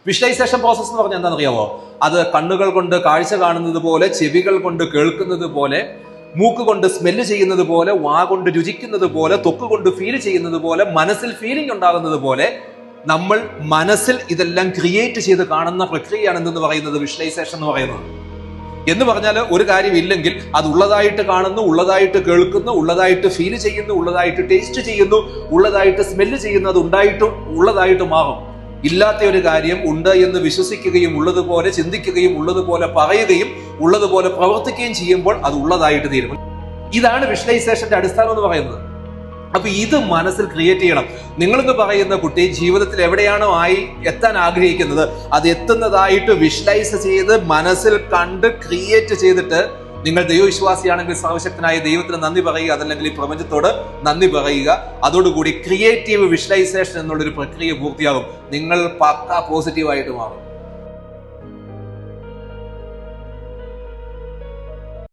Visualisation process എന്ന് പറഞ്ഞാൽ എന്താണെന്നറിയാമോ? അത് കണ്ണുകൾ കൊണ്ട് കാഴ്ച കാണുന്നത് പോലെ, ചെവികൾ കൊണ്ട് കേൾക്കുന്നത് പോലെ, മൂക്ക് കൊണ്ട് സ്മെല്ല് ചെയ്യുന്നത് പോലെ, വാ കൊണ്ട് രുചിക്കുന്നത് പോലെ, ത്വക്ക് കൊണ്ട് ഫീൽ ചെയ്യുന്നത് പോലെ, മനസ്സിൽ ഫീലിംഗ് ഉണ്ടാകുന്നത് പോലെ നമ്മൾ മനസ്സിൽ ഇതെല്ലാം ക്രിയേറ്റ് ചെയ്ത് കാണുന്ന പ്രക്രിയയാണ് എന്തെന്ന് പറയുന്നത് വിഷ്വലൈസേഷൻ എന്ന് പറയുന്നത്. എന്ന് പറഞ്ഞാൽ ഒരു കാര്യം ഇല്ലെങ്കിൽ അത് ഉള്ളതായിട്ട് കാണുന്നു, ഉള്ളതായിട്ട് കേൾക്കുന്നു, ഉള്ളതായിട്ട് ഫീൽ ചെയ്യുന്നു, ഉള്ളതായിട്ട് ടേസ്റ്റ് ചെയ്യുന്നു, ഉള്ളതായിട്ട് സ്മെല്ല് ചെയ്യുന്നു, അത് ഉണ്ടായിട്ടും ഉള്ളതായിട്ട് മാറും. ഇല്ലാത്ത ഒരു കാര്യം ഉണ്ട് എന്ന് വിശ്വസിക്കുകയും ഉള്ളതുപോലെ ചിന്തിക്കുകയും ഉള്ളതുപോലെ പറയുകയും ഉള്ളതുപോലെ പ്രവർത്തിക്കുകയും ചെയ്യുമ്പോൾ അത് ഉള്ളതായിട്ട് തീരും. ഇതാണ് വിഷ്വലൈസേഷന്റെ അടിസ്ഥാനം എന്ന് പറയുന്നത്. അപ്പൊ ഇത് മനസ്സിൽ ക്രിയേറ്റ് ചെയ്യണം. നിങ്ങളെന്ന് പറയുന്ന കുട്ടി ജീവിതത്തിൽ എവിടെയാണോ എത്താൻ ആഗ്രഹിക്കുന്നത് അത് എത്തുന്നതായിട്ട് വിഷ്വലൈസ് ചെയ്ത് മനസ്സിൽ കണ്ട് ക്രിയേറ്റ് ചെയ്തിട്ട്, നിങ്ങൾ ദൈവവിശ്വാസിയാണെങ്കിൽ സർവശക്തനായ ദൈവത്തിന് നന്ദി പറയുക, അതല്ലെങ്കിൽ ഈ പ്രപഞ്ചത്തോട് നന്ദി പറയുക. അതോടുകൂടി ക്രിയേറ്റീവ് വിഷ്വലൈസേഷൻ എന്നുള്ളൊരു പ്രക്രിയ പൂർത്തിയാകും. നിങ്ങൾ പക്കാ പോസിറ്റീവായിട്ട് മാറും.